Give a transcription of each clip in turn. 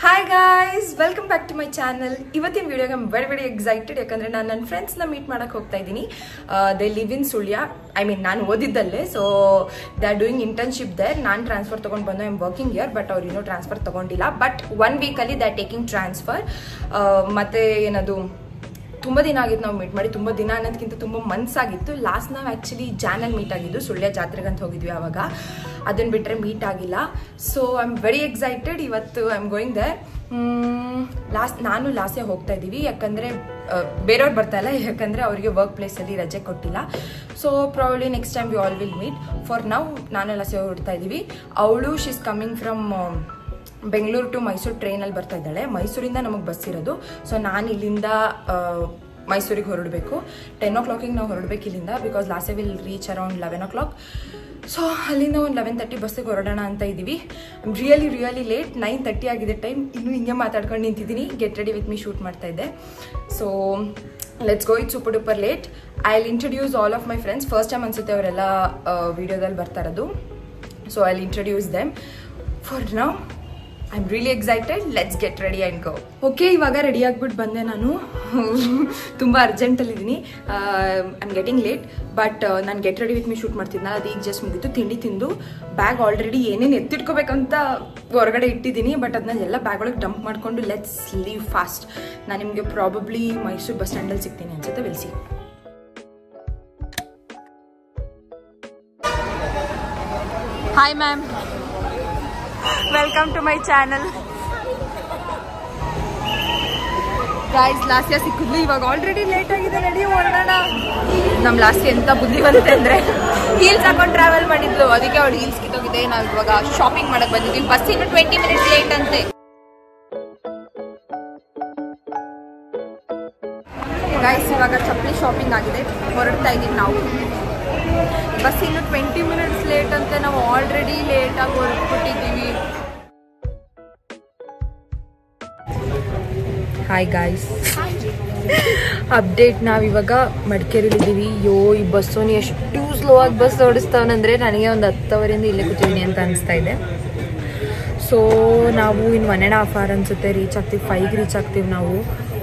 Hi guys, welcome back to my channel. ಇವತ್ತಿನ ವಿಡಿಯೋಗೆ I'm very excited ಯಾಕಂದ್ರೆ ನಾನು ನನ್ನ ಫ್ರೆಂಡ್ಸ್ ನ ಮೀಟ್ ಮಾಡಕ್ಕೆ ಹೋಗ್ತಾ ಇದ್ದೀನಿ. They live in Sulya. I mean ನಾನು ಓದಿದ್ದಲ್ಲೇ, so they are doing internship there. ನಾನು ಟ್ರಾನ್ಸ್ಫರ್ ತಗೊಂಡು ಬಂದು I'm working here, but ಅವರು ಇನ್ನೂ ಟ್ರಾನ್ಸ್ಫರ್ ತಗೊಂಡಿಲ್ಲ. But 1 week ಅಲ್ಲಿ they are taking transfer. ಮತ್ತೆ ಏನದು ತುಂಬ ದಿನ ಆಗಿತ್ತು ನಾವು ಮೀಟ್ ಮಾಡಿ, ತುಂಬ ದಿನ ಅನ್ನೋದಕ್ಕಿಂತ ತುಂಬ ಮಂತ್ಸ್ ಆಗಿತ್ತು. ಲಾಸ್ಟ್ ನಾವು ಆ್ಯಕ್ಚುಲಿ ಜಾನಲ್ಲಿ ಮೀಟ್ ಆಗಿದ್ದು, ಸುಳ್ಯ ಜಾತ್ರೆಗೆ ಅಂತ ಹೋಗಿದ್ವಿ ಆವಾಗ. ಅದನ್ನು ಬಿಟ್ಟರೆ ಮೀಟ್ ಆಗಿಲ್ಲ. So I am very excited. ಇವತ್ತು ಐ ಆಮ್ ಗೋಯಿಂಗ್ ದೇರ್. ನಾನು ಲಾಸ್ಟೇ ಹೋಗ್ತಾ ಇದ್ದೀವಿ, ಯಾಕಂದರೆ ಬೇರೆಯವ್ರು ಬರ್ತಾ ಇಲ್ಲ, ಯಾಕಂದರೆ ಅವರಿಗೆ ವರ್ಕ್ ಪ್ಲೇಸಲ್ಲಿ ರಜೆ ಕೊಟ್ಟಿಲ್ಲ. So probably next time we all will meet. For ನಾವು ನಾನು ಲಾಸ್ಟೇ ಹೊರಡ್ತಾ ಇದ್ದೀವಿ. ಅವಳು she is coming from Bengaluru to Mysuru ಟ್ರೈನಲ್ಲಿ ಬರ್ತಾ ಇದ್ದಾಳೆ. ಮೈಸೂರಿಂದ ನಮಗೆ ಬಸ್ ಇರೋದು. ಸೊ ನಾನು ಇಲ್ಲಿಂದ ಮೈಸೂರಿಗೆ ಹೊರಡಬೇಕು. 10 o'clock ನಾವು ಹೊರಡಬೇಕು ಇಲ್ಲಿಂದ, because last will reach around 11 o'clock. So ಅಲ್ಲಿಂದ ಒಂದು 11:30 ಬಸ್ಸಿಗೆ ಹೊರಡೋಣ ಅಂತ ಇದ್ದೀವಿ. I'm really late. 9:30 ಆಗಿದೆ ಟೈಮ್. ಇನ್ನೂ ಹಿಂಗೆ ಮಾತಾಡ್ಕೊಂಡು ನಿಂತಿದ್ದೀನಿ. Get ready with me shoot ಮಾಡ್ತಾ ಇದ್ದೆ. So let's go. It super duper late. I will introduce all of my friends. First time ಅನ್ಸುತ್ತೆ ಅವರೆಲ್ಲ ವಿಡಿಯೋದಲ್ಲಿ ಬರ್ತಾ ಇರೋದು. So I will introduce them. For now I am really excited. Let's get ready and go. Okay, ಇವಾಗ ready ಆಗಿಬಿಟ್ಟು ಬಂದೆ ನಾನು. ತುಂಬ ಅರ್ಜೆಂಟಲ್ಲಿದ್ದೀನಿ. I am getting late. But ನಾನು get ready with me shoot ಮಾಡ್ತಿದ್ನಲ್ಲ, ಅದು ಈಗ ಜಸ್ಟ್ ಮುಗಿತು. ತಿಂಡಿ ತಿಂದು ಬ್ಯಾಗ್ ಆಲ್ರೆಡಿ ಏನೇನು ಎತ್ತಿಟ್ಕೋಬೇಕಂತ ಹೊರಗಡೆ ಇಟ್ಟಿದ್ದೀನಿ. ಬಟ್ ಅದನ್ನ ಎಲ್ಲ ಬ್ಯಾಗ್ ಒಳಗೆ ಡಂಪ್ ಮಾಡಿಕೊಂಡು ಲೆಟ್ಸ್ ಲೀವ್ ಫಾಸ್ಟ್. ನಾನು ನಿಮಗೆ ಪ್ರಾಬಬ್ಲಿ ಮೈಸೂರು ಬಸ್ ಸ್ಟ್ಯಾಂಡಲ್ಲಿ ಸಿಗ್ತೀನಿ ಅನ್ಸುತ್ತೆ. Will see. Hi ma'am, welcome to my channel. Guys, Lasya ಸಿಕ್ಕಿದ್ಲು. ಇವಾಗ ಆಲ್ರೆಡಿ ಲೇಟ್ ಆಗಿದೆ. ನಡಿ ಹೊರಡೋಣ. ನಮ್ಮ ಲಾಸ್ಯ ಎಂತ ಬುದ್ಧಿವಂತೆ ಅಂದರೆ ಹೀಲ್ಸ್ ಹಾಕೊಂಡು ಟ್ರಾವೆಲ್ ಮಾಡಿದ್ಲು, ಅದಕ್ಕೆ ಅವಳು ಹೀಲ್ಸ್ ಕಿತ್ತೋಗಿದೆ. ನಾವು ಇವಾಗ ಶಾಪಿಂಗ್ ಮಾಡಕ್ಕೆ ಬಂದಿದ್ದೀವಿ. ಬಸ್ ಇನ್ನು 20 minutes ಲೇಟ್ ಅಂತೆ. ಗೈಸ್, ಇವಾಗ ಚಪ್ಪಲಿ ಶಾಪಿಂಗ್ ಆಗಿದೆ. ಹೊರಡ್ತಾ ಇದ್ದೀವಿ ನಾವು. ಬಸ್ ಇನ್ನು 20 minutes ಲೇಟ್ ಅಂತೆ. ನಾವು ಆಲ್ರೆಡಿ ಲೇಟಾಗಿ ಹೊರಟ್ಬಿಟ್ಟಿದ್ದೀವಿ. Hi guys, update. ನಾವಿವಾಗ ಮಡಿಕೇರಿಲಿದ್ದೀವಿ. ಈ ಬಸ್ಸೋನಿ ಎಷ್ಟು ಸ್ಲೋ ಆಗಿ ಬಸ್ ಓಡಿಸ್ತಾವನಂದರೆ ನನಗೆ ಒಂದು 10 ಅವರಿಂದ ಇಲ್ಲೇ ಕೂತಿದ್ದೀನಿ ಅಂತ ಅನಿಸ್ತಾ ಇದೆ. ಸೊ ನಾವು ಇನ್ನು 1.5 hour ಅನಿಸುತ್ತೆ ರೀಚ್ ಆಗ್ತೀವಿ. 5ಗೆ ರೀಚ್ ಆಗ್ತೀವಿ ನಾವು.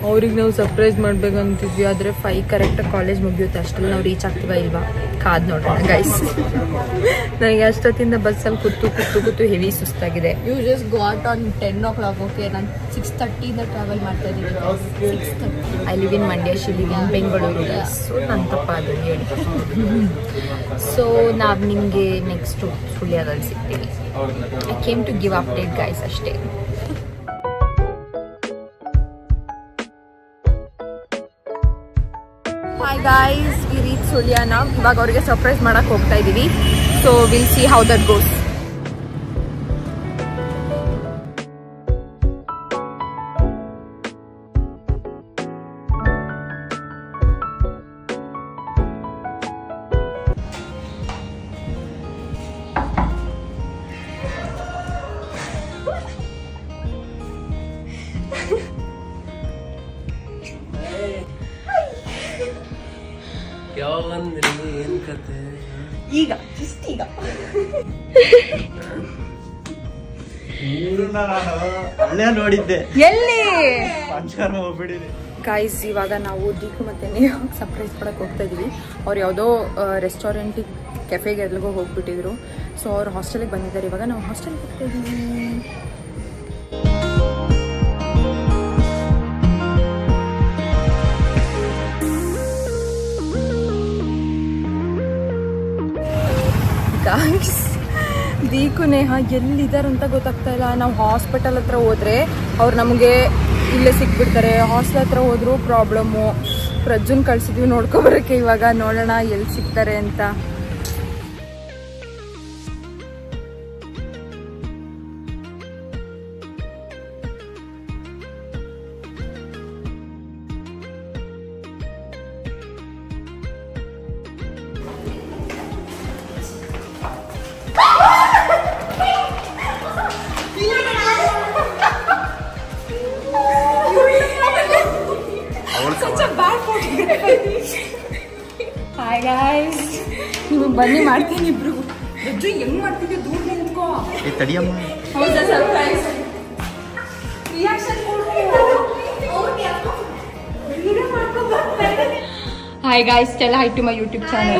ಅವ್ರಿಗೆ ನಾವು ಸರ್ಪ್ರೈಸ್ ಮಾಡ್ಬೇಕಂತಿದ್ವಿ, ಆದರೆ 5 ಕರೆಕ್ಟಾಗಿ ಕಾಲೇಜ್ ಮುಗಿಯುತ್ತೆ. ಅಷ್ಟರಲ್ಲಿ ನಾವು ರೀಚ್ ಆಗ್ತೀವ ಇಲ್ವಾ ಕಾದ್ ನೋಡೋಣ ಗೈಸ್. ನನಗೆ ಅಷ್ಟೊತ್ತಿಂದ ಬಸ್ಸಲ್ಲಿ ಕೂತು ಹೆವಿ ಸುಸ್ತಾಗಿದೆ. You just got on 10 o'clock. ಓಕೆ, ನಾನು 6:30 ಟ್ರಾವೆಲ್ ಮಾಡ್ತಾ ಇದ್ದೀನಿ. 6:30. I live in Mandya, she live in Bengaluru. So ನನ್ನ ತಪ್ಪ ಅದು ಹೇಳಿ. ಸೊ ನಾವು ನಿಮಗೆ ನೆಕ್ಸ್ಟು ಸುಳ್ಯದಲ್ಲಿ ಸಿಗ್ತೀವಿ. I came to give update guys ಅಷ್ಟೇ. ಹಾಯ್ ಗಾಯ್ಸ್, ವಿ ರೀಚ್ ಸುಳ್ಯನ. ಇವಾಗ ಅವ್ರಿಗೆ ಸರ್ಪ್ರೈಸ್ ಮಾಡಕ್ಕೆ ಹೋಗ್ತಾ ಇದ್ದೀವಿ. So will see how that goes. ಈಗ ಜಸ್ಟ್ ಈಗ ನೋಡಿದ್ದೆ ಎಲ್ಲಿ ಹೋಗ್ಬಿಟ್ಟಿದೆ. ಗೈಸ್, ಇವಾಗ ನಾವು ದೀಕು ಮತ್ತೆ ನೀವು ಸರ್ಪ್ರೈಸ್ ಕೊಡಕ್ಕೆ ಹೋಗ್ತಾ ಇದೀವಿ. ಅವ್ರು ಯಾವುದೋ ರೆಸ್ಟೋರೆಂಟಿಗೆ, ಕೆಫೆಗೆ ಎಲ್ಲಿಗೋ ಹೋಗ್ಬಿಟ್ಟಿದ್ರು. ಸೊ ಅವ್ರು ಹಾಸ್ಟೆಲಿಗೆ ಬಂದಿದ್ದಾರೆ. ಇವಾಗ ನಾವು ಹಾಸ್ಟೆಲ್ಗೆ ಹೋಗ್ತಾ ಇದ್ದೀವಿ. ಗಾಯ್ಸ್, ದೀಕು ನೇಹ ಎಲ್ಲಿದ್ದಾರಂತ ಗೊತ್ತಾಗ್ತಾ ಇಲ್ಲ. ನಾವು ಹಾಸ್ಪಿಟಲ್ ಹತ್ರ ಹೋದ್ರೆ ಅವ್ರು ನಮಗೆ ಇಲ್ಲೇ ಸಿಕ್ಬಿಡ್ತಾರೆ. ಹಾಸ್ಟೆಲ್ ಹತ್ರ ಹೋದ್ರು ಪ್ರಾಬ್ಲಮ್ಮು. ಪ್ರಜ್ಜುನ್ ಕಳ್ಸಿದ್ವಿ ನೋಡ್ಕೊಬರಕ್ಕೆ. ಇವಾಗ ನೋಡೋಣ ಎಲ್ಲಿ ಸಿಗ್ತಾರೆ ಅಂತ. ಹಾಯ್ ಗಾಯ್ಸ್, ನಿಮಗೆ ಬನ್ನಿ ಮಾಡ್ತೀನಿ ಇಬ್ರು. ಹೆಂಗ್ ಮಾಡ್ತಿದ್ದೆ ದೂರ ನಿಂತ್ಕೋ. ತಡಿಯಮ್ಮ. ಹೌದಾ surprise? Hi guys, tell hi to my YouTube channel.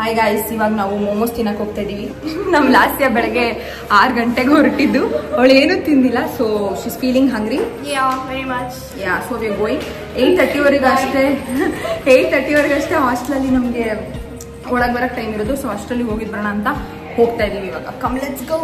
Hi guys, ಇವಾಗ ನಾವು ಮೋಮೋಸ್ ತಿನ್ನಕ್ ಹೋಗ್ತಾ ಇದೀವಿ. ನಮ್ ಲಾಸ್ಯ ಬೆಳಗ್ಗೆ 6 ಗಂಟೆಗೆ ಹೊರಟಿದ್ದು, ಅವಳು ಏನು ತಿಂದಿಲ್ಲ. So she's feeling hungry. Very much. So we are going 8:30 ಅಷ್ಟೇ 8:30 ಅಷ್ಟೇ ಹಾಸ್ಟೆಲಲ್ಲಿ ನಮಗೆ ಒಳಗೆ ಬರಕ್ ಟೈಮ್ ಇರೋದು. ಸೊ ಅಷ್ಟರಲ್ಲಿ ಹೋಗಿದ್ಬರೋಣ ಅಂತ ಹೋಗ್ತಾ ಇದೀವಿ ಇವಾಗ. Come let's go.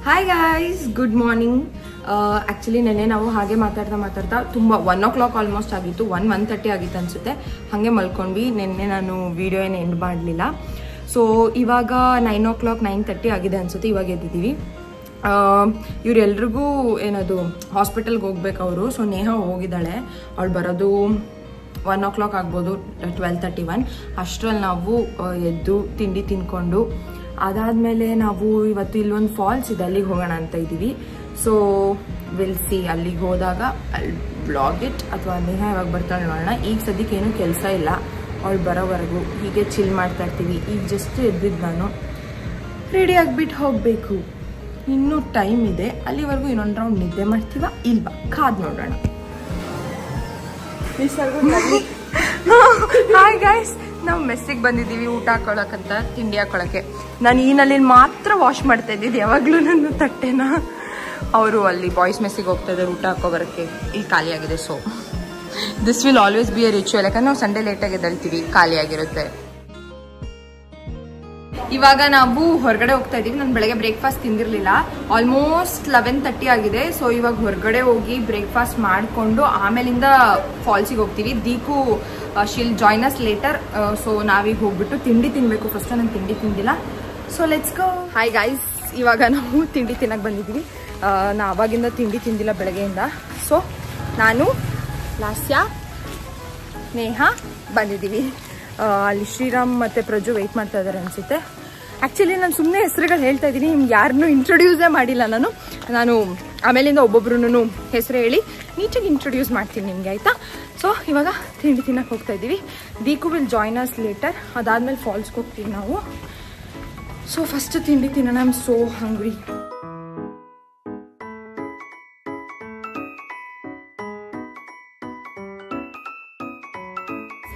Hi guys, good morning. Actually ನೆನ್ನೆ ನಾವು ಹಾಗೆ ಮಾತಾಡ್ತಾ ತುಂಬ 1 o'clock ಆಲ್ಮೋಸ್ಟ್ ಆಗಿತ್ತು. 1:30 ಆಗಿತ್ತು ಅನಿಸುತ್ತೆ. ಹಾಗೆ ಮಲ್ಕೊಂಡ್ವಿ. ನೆನ್ನೆ ನಾನು ವಿಡಿಯೋ ಏನು ಎಂಡ್ ಮಾಡಲಿಲ್ಲ. ಸೊ ಇವಾಗ 9 o'clock 9:30 ಆಗಿದೆ ಅನಿಸುತ್ತೆ. ಇವಾಗ ಎದ್ದಿದ್ದೀವಿ. ಇವರೆಲ್ರಿಗೂ ಏನದು ಹಾಸ್ಪಿಟಲ್ಗೆ ಹೋಗ್ಬೇಕು ಅವರು. ಸೊ ನೇಹ ಹೋಗಿದ್ದಾಳೆ. ಅವಳು ಬರೋದು 1 o'clock ಆಗ್ಬೋದು, 12:31. ಅಷ್ಟರಲ್ಲಿ ನಾವು ಎದ್ದು ತಿಂಡಿ ತಿನ್ಕೊಂಡು ಅದಾದಮೇಲೆ ನಾವು ಇವತ್ತು ಇಲ್ಲೊಂದು ಫಾಲ್ಸ್ ಇದೆ, ಅಲ್ಲಿಗೆ ಹೋಗೋಣ ಅಂತ ಇದ್ದೀವಿ. ಸೊ ವಿಲ್ ಸಿ, ಅಲ್ಲಿಗೆ ಹೋದಾಗ ಅಲ್ಲಿ ಬ್ಲಾಗ್ ಇಟ್ ಅಥವಾ ನೇಹ ಯಾವಾಗ ಬರ್ತಾಳೆ ನೋಡೋಣ. ಈಗ ಸದ್ಯಕ್ಕೆ ಏನೂ ಕೆಲಸ ಇಲ್ಲ, ಅವಳು ಬರೋವರೆಗೂ ಹೀಗೆ ಚಿಲ್ ಮಾಡ್ತಾ ಇರ್ತೀವಿ. ಈಗ ಜಸ್ಟ್ ಎದ್ದಿದ್ದು ನಾನು ರೆಡಿ ಆಗಿಬಿಟ್ಟು ಹೋಗಬೇಕು. ಇನ್ನೂ ಟೈಮ್ ಇದೆ, ಅಲ್ಲಿವರೆಗೂ ಇನ್ನೊಂದು ರೌಂಡ್ ನಿದ್ದೆ ಮಾಡ್ತೀವ ಇಲ್ವಾ ಕಾದ್ ನೋಡೋಣ. ಹಾಯ್ ಗೈಸ್, ನಾವು ಮೆಸ್ಸಿಗೆ ಬಂದಿದ್ದೀವಿ ಊಟ ಹಾಕೊಳಕಂತ, ತಿಂಡಿ ಹಾಕೊಳಕ್ಕೆ. ನಾನು ಈ ನಲ್ಲಿ ಮಾತ್ರ ವಾಶ್ ಮಾಡ್ತಾ ಇದ್ದಿದ್ದು ಯಾವಾಗಲೂ ನನ್ನ ತಟ್ಟೆನ. ಅವರು ಅಲ್ಲಿ ಬಾಯ್ಸ್ ಮೆಸ್ಸಿಗೆ ಹೋಗ್ತಾ ಇದ್ದಾರೆ ಊಟ ಹಾಕೋ ಬರೋಕ್ಕೆ. ಇಲ್ಲಿ ಖಾಲಿ ಆಗಿದೆ. So this will always B A ritual, ಯಾಕಂದ್ರೆ ನಾವು ಸಂಡೇ ಲೇಟಾಗಿ ಎದ್ದೇಳ್ತೀವಿ, ಖಾಲಿ ಆಗಿರುತ್ತೆ. ಇವಾಗ ನಾವು ಹೊರಗಡೆ ಹೋಗ್ತಾ ಇದೀವಿ. ನಾನು ಬೆಳಗ್ಗೆ ಬ್ರೇಕ್ಫಾಸ್ಟ್ ತಿಂದಿರಲಿಲ್ಲ. ಆಲ್ಮೋಸ್ಟ್ 11:30 ಆಗಿದೆ. ಸೊ ಇವಾಗ ಹೊರಗಡೆ ಹೋಗಿ ಬ್ರೇಕ್ಫಾಸ್ಟ್ ಮಾಡಿಕೊಂಡು ಆಮೇಲಿಂದ ಫಾಲ್ಸಿಗೆ ಹೋಗ್ತೀವಿ. Deeku she'll join us later. So ನಾವೀಗ ಹೋಗ್ಬಿಟ್ಟು ತಿಂಡಿ ತಿನ್ನಬೇಕು. ಫಸ್ಟ್ ನಾನು ತಿಂಡಿ ತಿಂದಿಲ್ಲ. So let's go. Hi guys, ಇವಾಗ ನಾವು ತಿಂಡಿ ತಿನ್ನಕ್ಕೆ ಬಂದಿದ್ದೀವಿ. ನಾ ಆವಾಗಿಂದ ತಿಂಡಿ ತಿಂದಿಲ್ಲ ಬೆಳಗ್ಗೆಯಿಂದ. ಸೊ ನಾನು, ಲಾಸ್ಯ, ನೇಹ ಬಂದಿದ್ದೀವಿ. ಅಲ್ಲಿ ಶ್ರೀರಾಮ್ ಮತ್ತು ಪ್ರಜು ವೆಯ್ಟ್ ಮಾಡ್ತಾ ಇದ್ದಾರೆ ಅನಿಸುತ್ತೆ. ಆ್ಯಕ್ಚುಲಿ ನಾನು ಸುಮ್ಮನೆ ಹೆಸರುಗಳು ಹೇಳ್ತಾ ಇದ್ದೀನಿ, ನಿಮ್ಗೆ ಯಾರನ್ನೂ ಇಂಟ್ರೊಡ್ಯೂಸೇ ಮಾಡಿಲ್ಲ ನಾನು ಆಮೇಲಿಂದ ಒಬ್ಬೊಬ್ರು ಹೆಸರು ಹೇಳಿ ನೀಟಾಗಿ ಇಂಟ್ರೊಡ್ಯೂಸ್ ಮಾಡ್ತೀನಿ ನಿಮಗೆ, ಆಯಿತಾ? ಸೊ ಇವಾಗ ತಿಂಡಿ ತಿನ್ನಕ್ಕೆ ಹೋಗ್ತಾ ಇದ್ದೀವಿ. ದೀಕು ವಿಲ್ ಜಾಯ್ನ್ ಅಸ್ ಲೇಟರ್. ಅದಾದಮೇಲೆ ಫಾಲ್ಸ್ಗೆ ಹೋಗ್ತೀವಿ ನಾವು. ಸೊ ಫಸ್ಟ್ ತಿಂಡಿ ತಿನ್ನೋಣ. ಐ ಆಮ್ ಸೋ ಹಂಗ್ರಿ.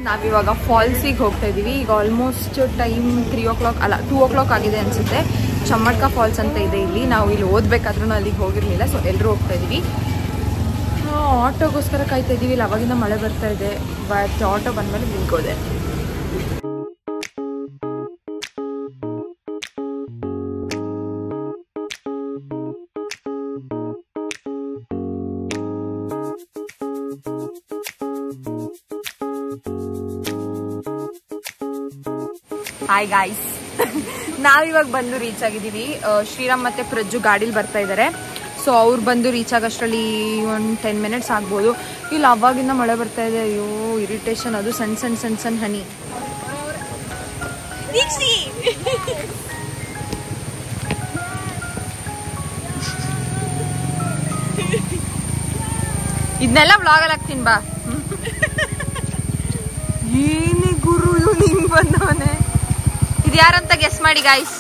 ನಾವಿವಾಗ ಫಾಲ್ಸಿಗೆ ಹೋಗ್ತಾ ಇದ್ದೀವಿ. ಈಗ ಆಲ್ಮೋಸ್ಟ್ ಟೈಮ್ 3 o'clock ಅಲ್ಲ 2 o'clock ಆಗಿದೆ ಅನಿಸುತ್ತೆ. ಚಮ್ಮಡ್ಕ ಫಾಲ್ಸ್ ಅಂತ ಇದೆ ಇಲ್ಲಿ. ನಾವು ಇಲ್ಲಿ ಓದಬೇಕಾದ್ರೂ ಅಲ್ಲಿಗೆ ಹೋಗಿರಲಿಲ್ಲ. ಸೊ ಎಲ್ಲರೂ ಹೋಗ್ತಾ ಇದ್ದೀವಿ. ಆಟೋಗೋಸ್ಕರ ಕಾಯ್ತಾ ಇದ್ದೀವಿ. ಇಲ್ಲಿ ಅವಾಗಿಂದ ಮಳೆ ಬರ್ತಾ ಇದೆ. ಬಟ್ ಆಟೋ ಬಂದಮೇಲೆ ನಿಂತ್ಕೋದೆ. ಹಾಯ್ ಗಾಯ್ಸ್, ನಾವಿವಾಗ ಬಂದು ರೀಚ್ ಆಗಿದ್ದೀವಿ. ಶ್ರೀರಾಮ್ ಮತ್ತು ಪ್ರಜ್ಜು ಗಾಡೀಲಿ ಬರ್ತಾ ಇದ್ದಾರೆ. ಸೊ ಅವ್ರು ಬಂದು ರೀಚ್ ಆಗೋಷ್ಟರಲ್ಲಿ ಒಂದು 10 minutes ಆಗ್ಬೋದು. ಇಲ್ಲಿ ಅವಾಗಿಂದ ಮಳೆ ಬರ್ತಾ ಇದೆ. ಅಯ್ಯೋ ಇರಿಟೇಷನ್. ಅದು ಸಣ್ಣ ಹನಿ. ಇದನ್ನೆಲ್ಲ ವ್ಲಾಗಲ್ಲಿ ಹಾಕ್ತೀನಿ ಬಾ. ಏನೇ ಗುರು ಇವ್ನು ಹಿಂಗ್ ಬಂದವನೇ. ಇದು ಯಾರಂತ ಗೆಸ್ ಮಾಡಿ ಗಾಯ್ಸ್.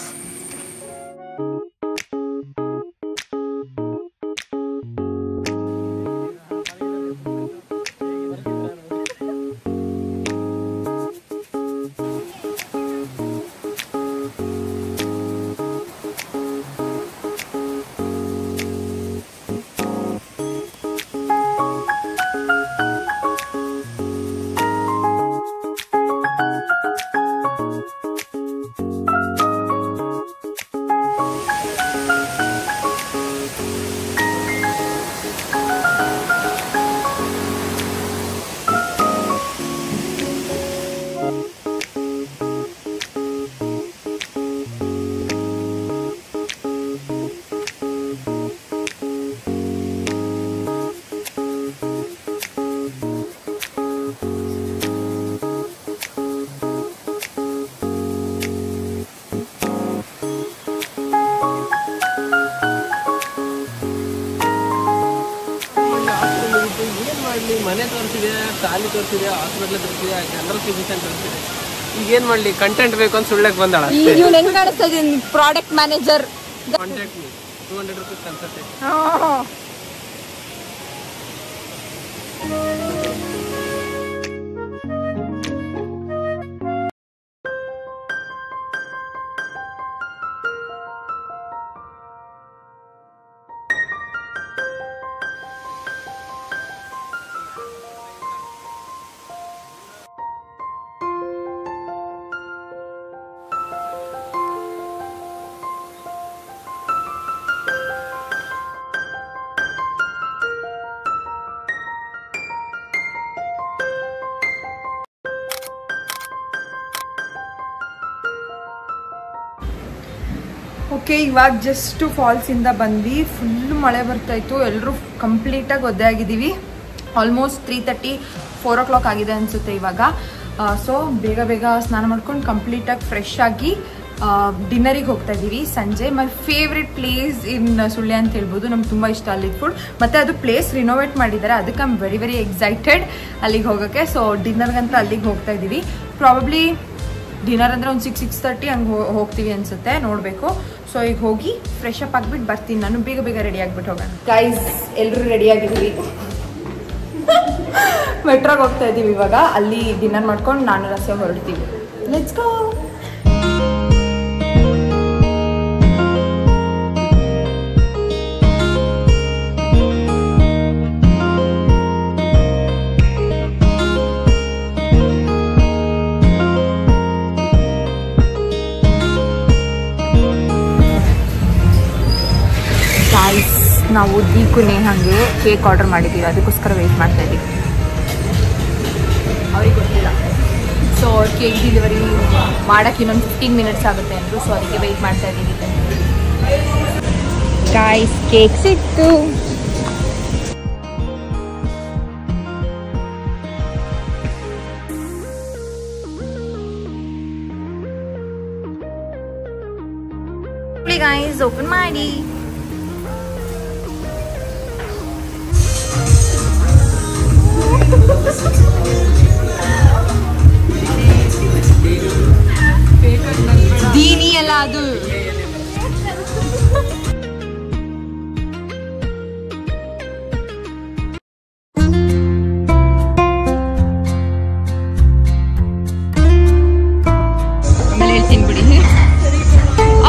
ಮನೆ ತೋರಿಸಿದೆ, ಶಾಲೆ ತೋರಿಸಿದೆ, ಹಾಸ್ಪಿಟ್ಲ್ ತೋರಿಸಿದೆ, ಜನರಲ್ ಫಿಸಿಷಿಯನ್ ತೋರಿಸಿದೆ. ಈಗೇನ್ ಮಾಡ್ಲಿ, ಕಂಟೆಂಟ್ ಬೇಕು ಅಂತ ಸುಳ್ಳಕ್ಕೆ ಬಂದಾಳ. ನೀವು ಹೆಂಗ್ ಕಾಣಿಸ್ತಾ ಇದೀನಿ product manager. Contact me, 200 rupees consultation. Okay, ಇವಾಗ ಜಸ್ಟ್ ಫಾಲ್ಸ್ ಇಂದ ಬಂದ್ವಿ. ಫುಲ್ ಮಳೆ ಬರ್ತಾ ಇತ್ತು. ಎಲ್ಲರೂ ಕಂಪ್ಲೀಟಾಗಿ ಒದ್ದೆ ಆಗಿದ್ದೀವಿ. ಆಲ್ಮೋಸ್ಟ್ 3:30, 4 o'clock ಆಗಿದೆ ಅನ್ಸುತ್ತೆ ಇವಾಗ. ಸೊ ಬೇಗ ಬೇಗ ಸ್ನಾನ ಮಾಡ್ಕೊಂಡು ಕಂಪ್ಲೀಟಾಗಿ ಫ್ರೆಶ್ ಆಗಿ ಡಿನ್ನರಿಗೆ ಹೋಗ್ತಾ ಇದ್ದೀವಿ ಸಂಜೆ. My favourite place in Sullia ಅಂತ ಹೇಳ್ಬೋದು. ನಮ್ಗೆ ತುಂಬ ಇಷ್ಟ ಅಲ್ಲಿದ್ದು ಫುಡ್. ಮತ್ತು ಅದು ಪ್ಲೇಸ್ ರಿನೋವೇಟ್ ಮಾಡಿದ್ದಾರೆ, ಅದಕ್ಕೆ I am very very excited ಅಲ್ಲಿಗೆ ಹೋಗೋಕ್ಕೆ. ಸೊ ಡಿನ್ನರ್ಗಂತ ಅಲ್ಲಿಗೆ ಹೋಗ್ತಾ ಇದ್ದೀವಿ. ಪ್ರಾಬಬ್ಲಿ ಡಿನ್ನರ್ ಅಂದರೆ ಒಂದು 6-6:30 ಹಂಗೆ ಹೋಗ್ತೀವಿ ಅನ್ಸುತ್ತೆ, ನೋಡಬೇಕು. ಸೊ ಈಗ ಹೋಗಿ ಫ್ರೆಶ್ ಅಪ್ ಆಗಿಬಿಟ್ಟು ಬರ್ತೀನಿ ನಾನು. ಬೇಗ ಬೇಗ ರೆಡಿ ಆಗಿಬಿಟ್ಟು ಹೋಗೋಣ. ಗೈಸ್, ಎಲ್ಲರೂ ರೆಡಿ ಆಗಿದ್ದೀವಿ. ಮೆಟ್ರೋಗೆ ಹೋಗ್ತಾ ಇದ್ದೀವಿ ಇವಾಗ. ಅಲ್ಲಿ ಡಿನ್ನರ್ ಮಾಡ್ಕೊಂಡು ನಾನು ರಸ್ತೆ ಹೊರಡ್ತೀವಿ. Let's go. ನಾವು ದೀಕು ನೇಹಂಗೆ ಕೇಕ್ ಆರ್ಡರ್ ಮಾಡಿದ್ದೀವಿ, ಅದಕ್ಕೋಸ್ಕರ ವೆಯ್ಟ್ ಮಾಡ್ತಾ ಇದ್ದೀವಿ. ಅವ್ರಿಗೆ ಗೊತ್ತಿಲ್ಲ. ಸೊ ಕೇಕ್ ಡೆಲಿವರಿ ಮಾಡೋಕ್ಕೆ ಇನ್ನೊಂದು 15 minutes ಆಗುತ್ತೆ ಅಂದರು. ಸೊ ಅದಕ್ಕೆ ವೆಯ್ಟ್ ಮಾಡ್ತಾ ಇದ್ದೀವಿ. ಗೈಸ್, ಕೇಕ್ ಸಿಕ್ತು. ಗೈಸ್, ಓಪನ್ ಮಾಡಿ. ದೀನಿ ಅಲ್ಲ ಅದು. ಆಮೇಲೆ ಹೇಳ್ತೀನಿ ಬಿಡಿ.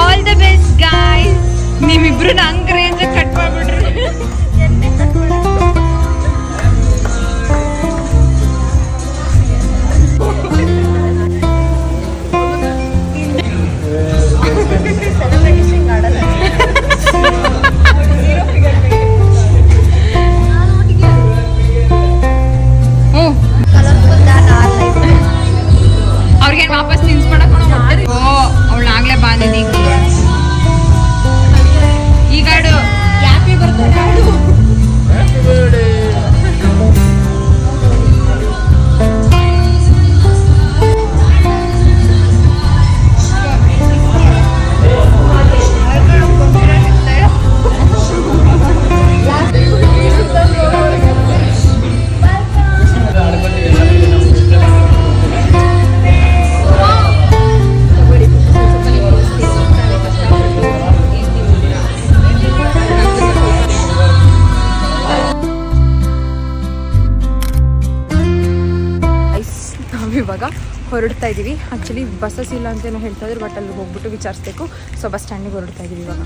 All the best guys. ನಿಮ್ಮಿಬ್ರು ನಂಗೆ ರೇಂಜ್ ಕಟ್ ಮಾಡ್ಬಿಡ್ರಿ. ಅವ್ರಿಗೇನು ವಾಪಸ್ ತಿನ್ಸ್ಕೊಡಕ್ ಅವಳಾಗ್ಲೇ ಬಾಂದಿದ್ದೀನಿ. ಈಗಾಡು ಹ್ಯಾಪಿ ಬರ್ತಾರೆ. ಇವಾಗ ಹೊರಡ್ತಾ ಇದ್ದೀವಿ. ಆ್ಯಕ್ಚುಲಿ ಬಸ್ಸಸ್ ಇಲ್ಲ ಅಂತೇನೋ ಹೇಳ್ತಾ ಇದ್ರು, ಬಟ್ ಅಲ್ಲಿ ಹೋಗ್ಬಿಟ್ಟು ವಿಚಾರಿಸ್ಬೇಕು. ಸೊ ಬಸ್ ಸ್ಟ್ಯಾಂಡಿಗೆ ಹೊರಡ್ತಾ ಇದ್ದೀವಿ ಇವಾಗ.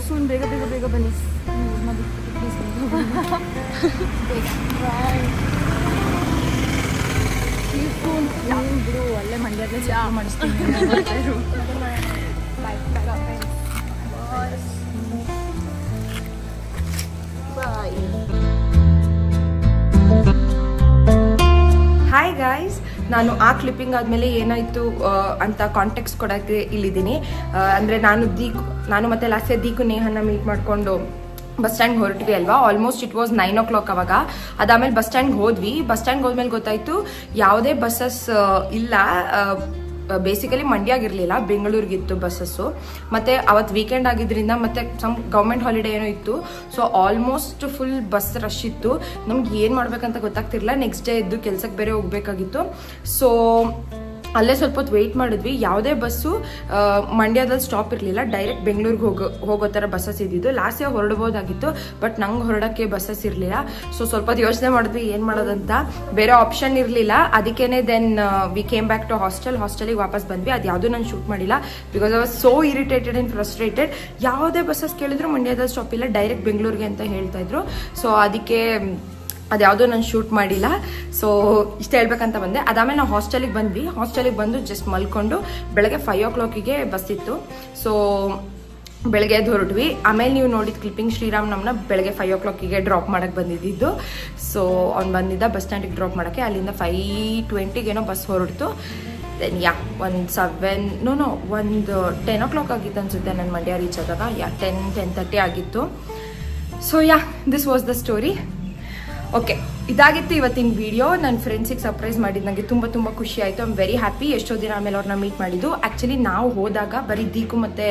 ಸೂನ್, ಬೇಗ ಬೇಗ ಬೇಗ ಬನ್ನಿ. ಬಿಡು, ಅಲ್ಲೇ ಮಂಡ್ಯದಲ್ಲೇ ಚಾ ಮಾಡಿಸ್ತೀನಿ. ಹಾಯ್ ಗಾಯ್ಸ್, ನಾನು ಆ ಕ್ಲಿಪ್ಪಿಂಗ್ ಆದಮೇಲೆ ಏನಾಯಿತು ಅಂತ ಕಾಂಟೆಕ್ಸ್ಟ್ ಕೊಡೋಕ್ಕೆ ಇಲ್ಲಿದ್ದೀನಿ. ಅಂದರೆ ನಾನು ಮತ್ತು ಲಾಸ್ಯ ದೀಕು ನೇಹನ ಮೀಟ್ ಮಾಡಿಕೊಂಡು ಬಸ್ ಸ್ಟ್ಯಾಂಡ್ ಹೊರಟ್ವಿ ಅಲ್ವಾ. ಆಲ್ಮೋಸ್ಟ್ ಇಟ್ ವಾಸ್ 9 o'clock ಅವಾಗ. ಅದಾದಮೇಲೆ ಬಸ್ ಸ್ಟ್ಯಾಂಡ್ಗೆ ಹೋದ್ವಿ. ಬಸ್ ಸ್ಟ್ಯಾಂಡ್ಗೆ ಹೋದ್ಮೇಲೆ ಗೊತ್ತಾಯಿತು ಯಾವುದೇ ಬಸ್ಸಸ್ ಇಲ್ಲ. ಬೇಸಿಕಲಿ ಮಂಡ್ಯಾಗಿರಲಿಲ್ಲ, ಬೆಂಗಳೂರಿಗಿತ್ತು ಬಸ್ಸಸ್ಸು. ಮತ್ತು ಅವತ್ತು ವೀಕೆಂಡ್ ಆಗಿದ್ದರಿಂದ ಮತ್ತು ಸಮ್ ಗೌರ್ಮೆಂಟ್ ಹಾಲಿಡೇ ಏನೋ ಇತ್ತು. So almost full bus rush ಇತ್ತು. ನಮ್ಗೆ ಏನು ಮಾಡ್ಬೇಕಂತ ಗೊತ್ತಾಗ್ತಿರಲಿಲ್ಲ. ನೆಕ್ಸ್ಟ್ ಡೇ ಎದ್ದು ಕೆಲ್ಸಕ್ಕೆ ಬೇರೆ ಹೋಗಬೇಕಾಗಿತ್ತು. ಸೊ ಅಲ್ಲೇ ಸ್ವಲ್ಪ ಹೊತ್ತು ವೆಯ್ಟ್ ಮಾಡಿದ್ವಿ. ಯಾವುದೇ ಬಸ್ಸು ಮಂಡ್ಯದಲ್ಲಿ ಸ್ಟಾಪ್ ಇರಲಿಲ್ಲ. ಡೈರೆಕ್ಟ್ ಬೆಂಗಳೂರಿಗೆ ಹೋಗೋ ಥರ ಬಸ್ಸಸ್ ಇದ್ದಿದ್ದು. ಲಾಸ್ಟ್ ಇಯರ್ ಹೊರಡ್ಬೋದಾಗಿತ್ತು, ಬಟ್ ನಂಗೆ ಹೊರಡೋಕ್ಕೆ ಬಸ್ಸಸ್ ಇರಲಿಲ್ಲ. ಸೊ ಸ್ವಲ್ಪ ಹೊತ್ತು ಯೋಚನೆ ಮಾಡಿದ್ವಿ ಏನು ಮಾಡೋದಂತ. ಬೇರೆ ಆಪ್ಷನ್ ಇರಲಿಲ್ಲ. ಅದಕ್ಕೇ then we came back to ಹಾಸ್ಟೆಲಿಗೆ ವಾಪಸ್ ಬಂದ್ವಿ. ಅದು ಯಾವುದೂ ನಾನು ಶೂಟ್ ಮಾಡಿಲ್ಲ because I was so irritated and frustrated. ಯಾವುದೇ ಬಸ್ಸಸ್ ಕೇಳಿದ್ರು ಮಂಡ್ಯದಲ್ಲಿ ಸ್ಟಾಪ್ ಇಲ್ಲ, ಡೈರೆಕ್ಟ್ ಬೆಂಗಳೂರಿಗೆ ಅಂತ ಹೇಳ್ತಾ ಇದ್ರು. ಸೊ ಅದಕ್ಕೆ ಅದ್ಯಾವುದೂ ನಾನು ಶೂಟ್ ಮಾಡಿಲ್ಲ. ಸೊ ಇಷ್ಟ ಹೇಳ್ಬೇಕಂತ ಬಂದೆ. ಅದಾದಮೇಲೆ ನಾವು ಹಾಸ್ಟೆಲಿಗೆ ಬಂದ್ವಿ. ಹಾಸ್ಟೆಲಿಗೆ ಬಂದು ಜಸ್ಟ್ ಮಲ್ಕೊಂಡು ಬೆಳಗ್ಗೆ 5 o'clock ಬಸ್ ಇತ್ತು. ಸೊ ಬೆಳಗ್ಗೆ ಎದ್ದು ಹೊರಟ್ವಿ. ಆಮೇಲೆ ನೀವು ನೋಡಿದ ಕ್ಲಿಪ್ಪಿಂಗ್ ಶ್ರೀರಾಮ್ ನಮ್ಮನ್ನ ಬೆಳಗ್ಗೆ 5 o'clock ಡ್ರಾಪ್ ಮಾಡೋಕ್ಕೆ ಬಂದಿದ್ದು. ಸೊ ಅವ್ನು ಬಂದಿದ್ದ ಬಸ್ ಸ್ಟ್ಯಾಂಡಿಗೆ ಡ್ರಾಪ್ ಮಾಡೋಕ್ಕೆ. ಅಲ್ಲಿಂದ 5:20 ಬಸ್ ಹೊರಡ್ತು. ದೆನ್ ಒಂದು 10 o'clock ಆಗಿತ್ತು ಅನಿಸುತ್ತೆ ನಾನು ಮಂಡ್ಯ ರೀಚ್ ಆದಾಗ. 10:30 ಆಗಿತ್ತು. So this was the story. Okay, ಇದಾಗಿತ್ತು ಇವತ್ತಿನ ವಿಡಿಯೋ. ನನ್ನ ಫ್ರೆಂಡ್ಸಿಗೆ ಸರ್ಪ್ರೈಸ್ ಮಾಡಿದ್ದು ನನಗೆ ತುಂಬ ತುಂಬ ಖುಷಿ ಆಯಿತು. I am very happy. ಎಷ್ಟೋ ದಿನ ಆಮೇಲೆ ಅವ್ರನ್ನ ಮೀಟ್ ಮಾಡಿದ್ದು. ಆ್ಯಕ್ಚುಲಿ ನಾವು ಹೋದಾಗ ಬರೀ ದೀಕು ಮತ್ತು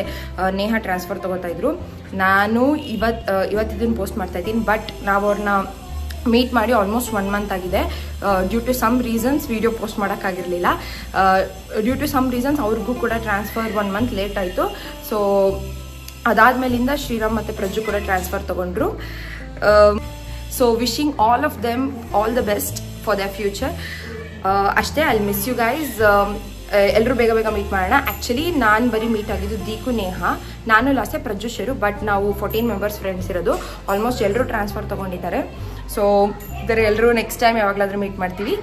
ನೇಹಾ ಟ್ರಾನ್ಸ್ಫರ್ ತೊಗೋತಾ ಇದ್ರು. ನಾನು ಇವತ್ತಿದ್ದನ್ನು ಪೋಸ್ಟ್ ಮಾಡ್ತಾ ಇದ್ದೀನಿ. ಬಟ್ ನಾವು ಅವ್ರನ್ನ ಮೀಟ್ ಮಾಡಿ ಆಲ್ಮೋಸ್ಟ್ 1 month ಆಗಿದೆ. Due to some reasons video post ಮಾಡೋಕ್ಕಾಗಿರಲಿಲ್ಲ. ಡ್ಯೂ ಟು ಸಮ್ ರೀಸನ್ಸ್ ಅವ್ರಿಗೂ ಕೂಡ ಟ್ರಾನ್ಸ್ಫರ್ 1 month ಲೇಟ್ ಆಯಿತು. ಸೊ ಅದಾದಮೇಲಿಂದ ಶ್ರೀರಾಮ್ ಮತ್ತು ಪ್ರಜ್ಜು ಕೂಡ ಟ್ರಾನ್ಸ್ಫರ್ ತೊಗೊಂಡ್ರು. So wishing all of them all the best for their future. ಅಷ್ಟೇ, I'll miss you guys. ಎಲ್ಲರೂ ಬೇಗ ಮೀಟ್ ಮಾಡೋಣ. ಆ್ಯಕ್ಚುಲಿ ನಾನು ಬರೀ ಮೀಟ್ ಆಗಿದ್ದು ದೀಕು, ನೇಹಾ, ನಾನು ಲಾಸ್ಟೇ ಪ್ರಜ್ಜು ಶೇರು. ಬಟ್ ನಾವು 14 members ಫ್ರೆಂಡ್ಸ್ ಇರೋದು. ಆಲ್ಮೋಸ್ಟ್ ಎಲ್ಲರೂ ಟ್ರಾನ್ಸ್ಫರ್ ತೊಗೊಂಡಿದ್ದಾರೆ. ಸೊ ಇದರ ಎಲ್ಲರೂ ನೆಕ್ಸ್ಟ್ ಟೈಮ್ ಯಾವಾಗಲಾದರೂ ಮೀಟ್ ಮಾಡ್ತೀವಿ.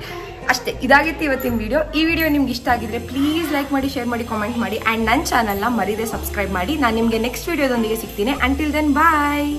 ಅಷ್ಟೇ, ಇದಾಗಿತ್ತು ಇವತ್ತಿನ ವಿಡಿಯೋ. ಈ ವಿಡಿಯೋ ನಿಮ್ಗೆ ಇಷ್ಟ ಆಗಿದ್ರೆ ಪ್ಲೀಸ್ ಲೈಕ್ ಮಾಡಿ, ಶೇರ್ ಮಾಡಿ, ಕಾಮೆಂಟ್ ಮಾಡಿ. ಆ್ಯಂಡ್ ನನ್ನ ಚಾನಲ್ನ ಮರೀದೆ ಸಬ್ಸ್ಕ್ರೈಬ್ ಮಾಡಿ. ನಾನು ನಿಮಗೆ ನೆಕ್ಸ್ಟ್ ವಿಡಿಯೋದೊಂದಿಗೆ ಸಿಗ್ತೀನಿ. ಅಂಟಿಲ್ ದೆನ್ ಬಾಯ್.